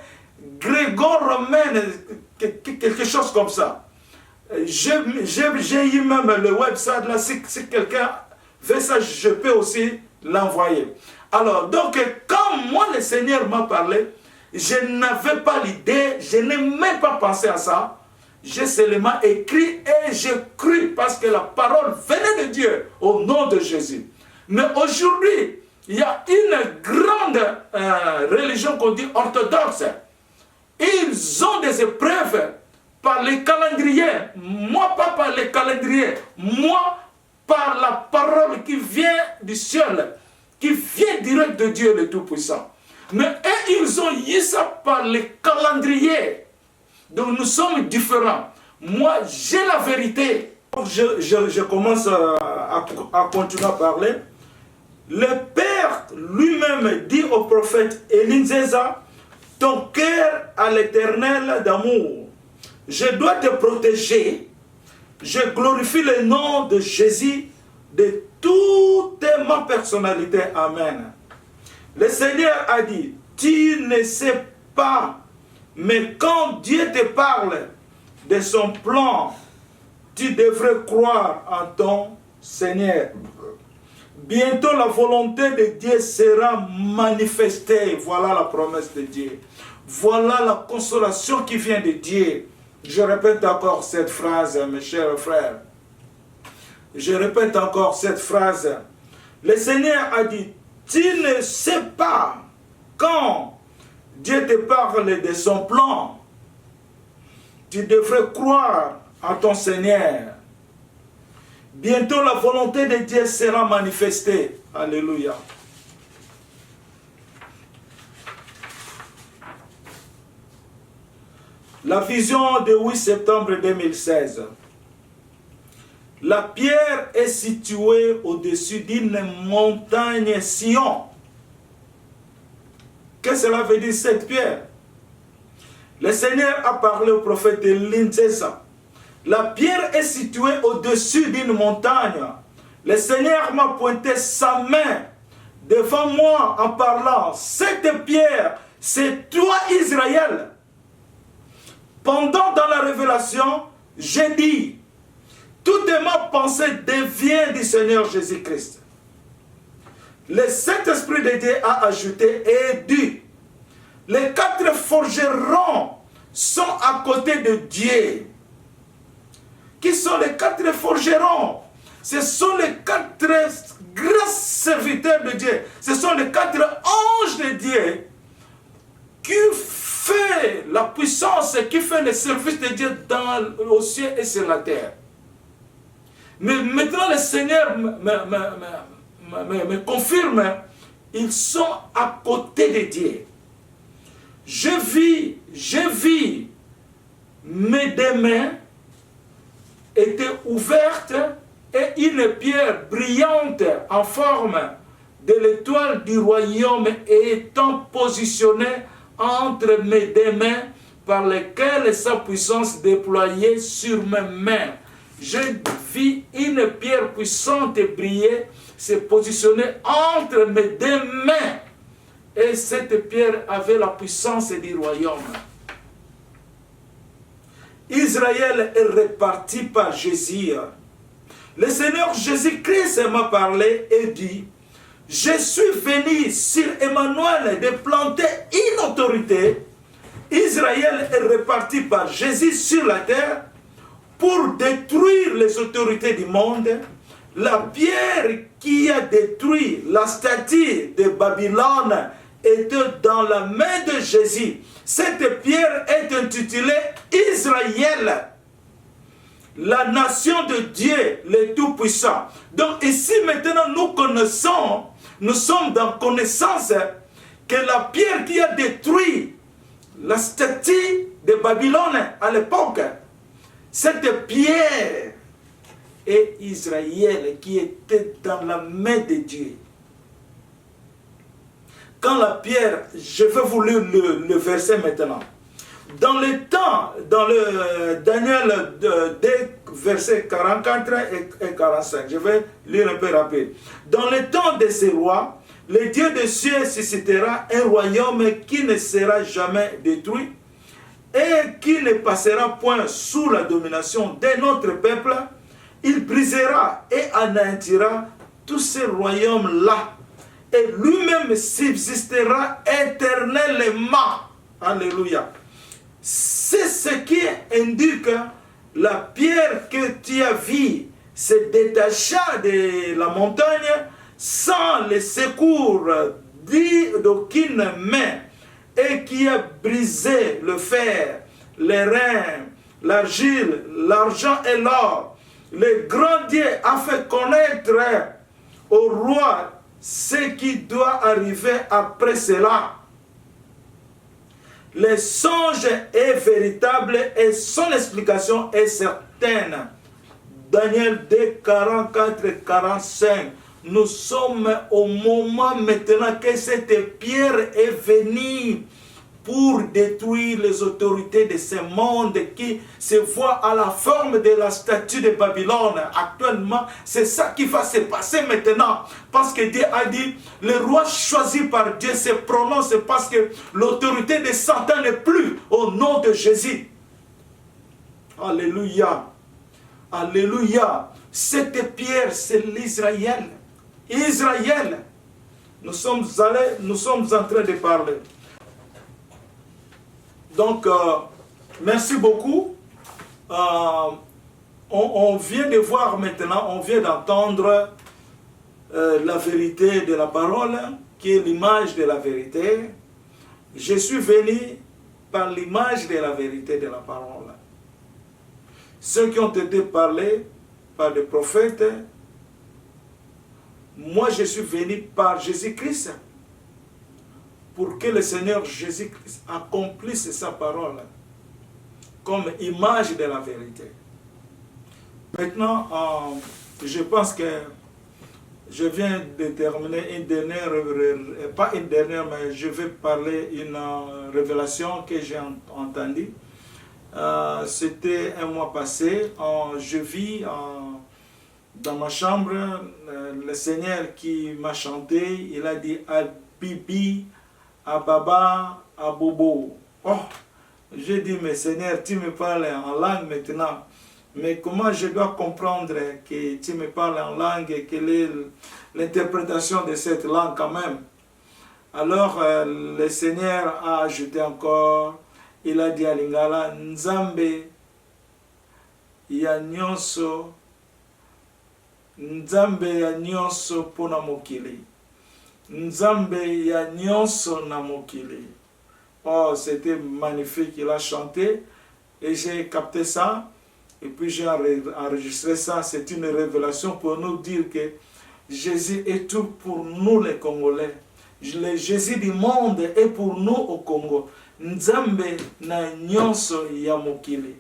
grégor-romain, quelque chose comme ça. J'ai eu même le website là, si quelqu'un veut ça, je peux aussi l'envoyer. Alors, donc, quand moi le Seigneur m'a parlé, je n'avais pas l'idée, je n'ai même pas pensé à ça. J'ai seulement écrit et j'ai cru parce que la parole venait de Dieu au nom de Jésus. Mais aujourd'hui, il y a une grande religion qu'on dit orthodoxe. Ils ont des épreuves par les calendriers. Moi, pas par les calendriers. Moi, par la parole qui vient du ciel, qui vient direct de Dieu le Tout-Puissant. Mais eux, ils ont eu ça par les calendriers. Donc nous sommes différents. Moi, j'ai la vérité. Je commence à continuer à parler. Le Père lui-même dit au prophète Elinzeza, ton cœur à l'Éternel d'amour. Je dois te protéger. Je glorifie le nom de Jésus de toute ma personnalité. Amen. Le Seigneur a dit, tu ne sais pas, mais quand Dieu te parle de son plan, tu devrais croire en ton Seigneur. Bientôt la volonté de Dieu sera manifestée. Voilà la promesse de Dieu. Voilà la consolation qui vient de Dieu. Je répète encore cette phrase, mes chers frères. Je répète encore cette phrase. Le Seigneur a dit, tu ne sais pas quand Dieu te parle de son plan. Tu devrais croire en ton Seigneur. Bientôt la volonté de Dieu sera manifestée. Alléluia. La vision de 8 septembre 2016. La pierre est située au-dessus d'une montagne Sion. Qu'est-ce que cela veut dire cette pierre? Le Seigneur a parlé au prophète Elinzeza. La pierre est située au-dessus d'une montagne. Le Seigneur m'a pointé sa main devant moi en parlant. Cette pierre, c'est toi Israël. Pendant dans la révélation, j'ai dit, toute ma pensée devient du Seigneur Jésus-Christ. Le Saint-Esprit de Dieu a ajouté et dit, les 4 forgerons sont à côté de Dieu. Qui sont les 4 forgerons? Ce sont les 4 grands serviteurs de Dieu. Ce sont les 4 anges de Dieu qui fait la puissance, qui fait le service de Dieu au ciel et sur la terre. Mais maintenant le Seigneur me confirme, ils sont à côté de Dieu. Je vis, mes deux mains étaient ouvertes et une pierre brillante en forme de l'étoile du royaume étant positionnée entre mes deux mains par lesquelles sa puissance déployée sur mes mains. Je vis une pierre puissante et briller se positionner entre mes deux mains. Et cette pierre avait la puissance du royaume. Israël est reparti par Jésus. Le Seigneur Jésus-Christ m'a parlé et dit, je suis venu sur Emmanuel de planter une autorité. Israël est reparti par Jésus sur la terre pour détruire les autorités du monde. La pierre qui a détruit la statue de Babylone était dans la main de Jésus. Cette pierre est intitulée Israël, la nation de Dieu, le Tout-Puissant. Donc ici maintenant nous sommes dans connaissance que la pierre qui a détruit la statue de Babylone à l'époque, cette pierre est Israël qui était dans la main de Dieu. Quand la pierre, je vais vous lire le verset maintenant. Dans le temps, dans le Daniel 2, versets 44 et 45, je vais lire un peu rapide. Dans le temps de ces rois, le Dieu des cieux suscitera un royaume qui ne sera jamais détruit et qui ne passera point sous la domination d'un autre peuple. Il brisera et anéantira tous ces royaumes-là et lui-même subsistera éternellement. Alléluia. C'est ce qui indique la pierre que tu as vue se détacha de la montagne sans le secours d'aucune main et qui a brisé le fer, les reins, l'argile, l'argent et l'or. Le grand Dieu a fait connaître au roi ce qui doit arriver après cela. Le songe est véritable et son explication est certaine. Daniel 2, 44 et 45. nous sommes au moment maintenant que cette pierre est venue pour détruire les autorités de ce monde qui se voient à la forme de la statue de Babylone. Actuellement, c'est ça qui va se passer maintenant. Parce que Dieu a dit, le roi choisi par Dieu se prononce parce que l'autorité de Satan n'est plus au nom de Jésus. Alléluia. Alléluia. Cette pierre, c'est l'Israël. Israël. Nous sommes en train de parler. Donc, merci beaucoup. On vient de voir maintenant, on vient d'entendre la vérité de la parole, qui est l'image de la vérité. Je suis venu par l'image de la vérité de la parole. Ceux qui ont été parlés par des prophètes, moi je suis venu par Jésus-Christ, pour que le Seigneur Jésus-Christ accomplisse sa parole comme image de la vérité. Maintenant, je pense que je viens de terminer une dernière, pas une dernière, mais je vais parler une révélation que j'ai entendue. C'était un mois passé, je vis dans ma chambre, le Seigneur qui m'a chanté, il a dit « Bibi, à Baba, à Bobo. » Oh, j'ai dit, mais Seigneur, tu me parles en langue maintenant. Mais comment je dois comprendre que tu me parles en langue et quelle est l'interprétation de cette langue quand même? Alors, le Seigneur a ajouté encore, il a dit à Lingala, Nzambe, ya nyonso, Nzambe ya nyonso pona mokili. Nzambe ya nyonso na mokili. Oh, c'était magnifique, il a chanté et j'ai capté ça et puis j'ai enregistré ça. C'est une révélation pour nous dire que Jésus est tout pour nous les Congolais. Le Jésus du monde est pour nous au Congo. Nzambe na nyonso ya mokili.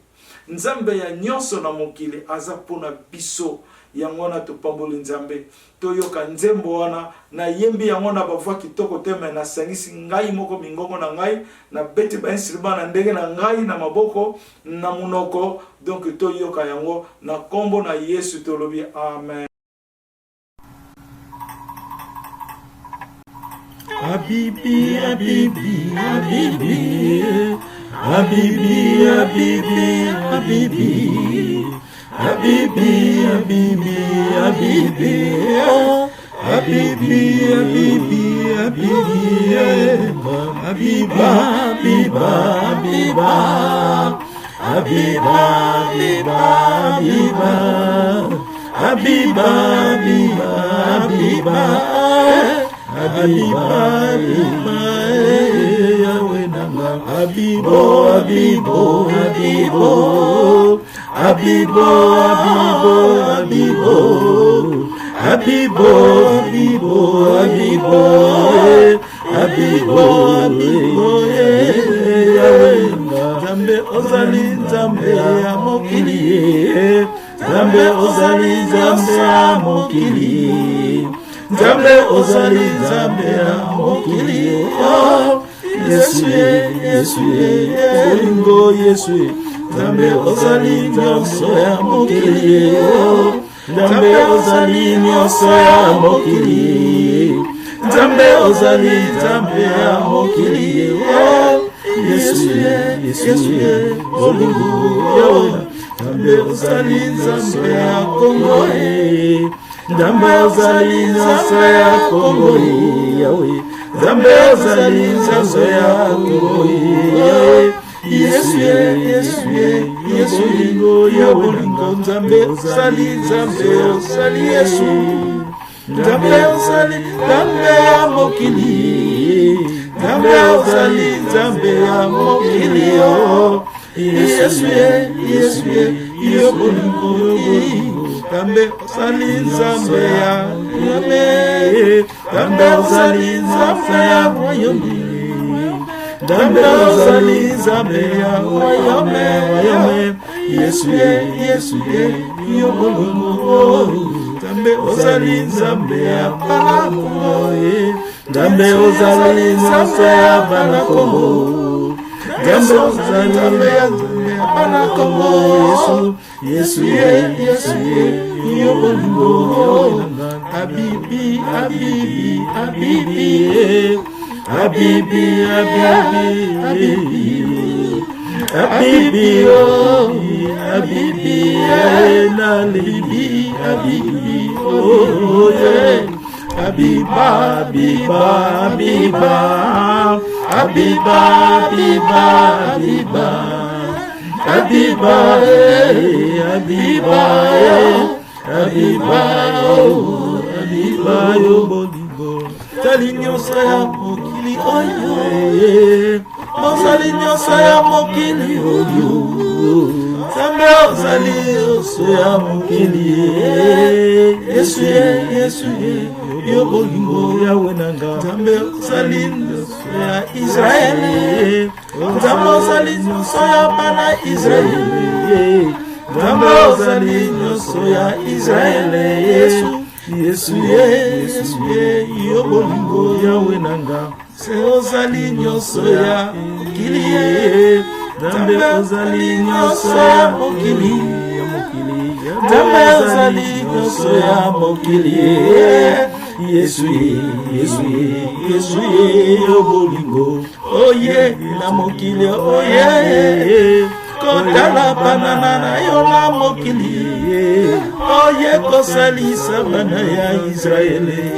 Nzambe ya nyonso na mokili aza pona biso. Yango wana topamboli Nzambe toyoka nzembo wana na yembi yango na bavwa kitoko teme na sangisi ngai moko mingongo na ngai na beti ba instrument na ndenge na ngai na maboko na munoko. Donc toyoka yango na kombo na Yesu tolobi amen. Habibi, Habibi, Habibi, Habibi, Habibi, Habibi. Habibi, Habibi, Habibi, Habibi, Habibi, Habibi, Habiba, Habiba, Habiba, Habiba, Habiba, Habiba, Habiba, Habiba, Habiba, Yahweh Nanga, Habibo, Habibo, Habibo. Habibo, Habibo, Habibo, Habibo, Habibo, Habibo, Habibo, Habibo, Yahweh, Nzambe ozali Nzambe ya mokili, Nzambe ozali Nzambe ya mokili, Nzambe ozali Nzambe ya mokili, Yesu, Yesu, Olingo Yesu. Nzambe ozali nyonso ya mokili, Nzambe ozali nyonso ya mokili, Nzambe ozali Nzambe ya mokili, Yesu, Yesu, Olingo Yahweh. Nzambe ozali Nzambe ya Kongo, Nzambe ozali nyonso ya Kongo, Yahweh. Nzambe ozali nyonso ya Kongo, Yesu, Yesu, Yesu, Yabolingo, Nzambe ozali, Nzambe ozali Yesu, Nzambe ozali, Nzambe ya mokili, Nzambe ozali, Nzambe ya mokili, Yesu, Yesu, Yabolingo, Nzambe ozali, Nzambe ya Yome, Nzambe ozali, Nzambe ya Moyomi. Nzambe ozali Nzambe ya wayome, Yesu, Yesu, Yobolongo, Nzambe ozali nzambe ya bana Kongo. Nzambe ozali nzambe ya bana Kongo. Nzambe ozali nzambe ya bana Kongo. Yesu yo bolingo. Habibi, Habibi, Habibi, Habibi, Habibi, Habibi, oh, Habibi, Nalibi, Habibi, oh, yeah. Habiba, Habiba, Habiba, Habiba, Habiba, Habiba, Habiba, Habiba, Habiba, oh, Habiba, yo bolingo. Talinyosa ya mokili oyo, ozali nyosa ya mokili oyo. Nzambe ozali nyosa ya mokili. Yesu yo bolingo yawe nanga. Nzambe ozali nyosa ya Israeli. Nzambe ozali nyosa ya bana Israeli. Nzambe ozali nyosa ya Israeli. Yesu yo bolingo yawe nanga. Se ozali nyoso ya mokili. Nzambe ozali nyoso ya mokili. Nzambe ozali nyoso ya mokili. Yesu yo bolingo. Oye na mokili oye. Kotala banana na yo na mokili. Oye kosalisa bana ya Israeli.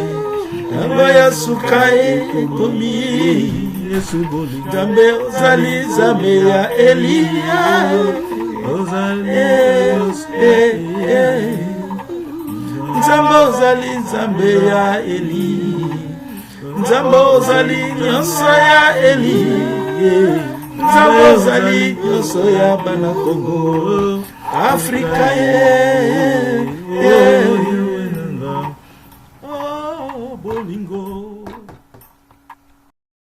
Namba ya sukae komi. Yesu boli. Nzambe ozali nzambe ya Eliya. Nzambe ozali nzambe ya Eli. Nzambe ozali nyonso ya Eli. Nzambe ozali nyonso ya bana Kongo. Afrika bolingo.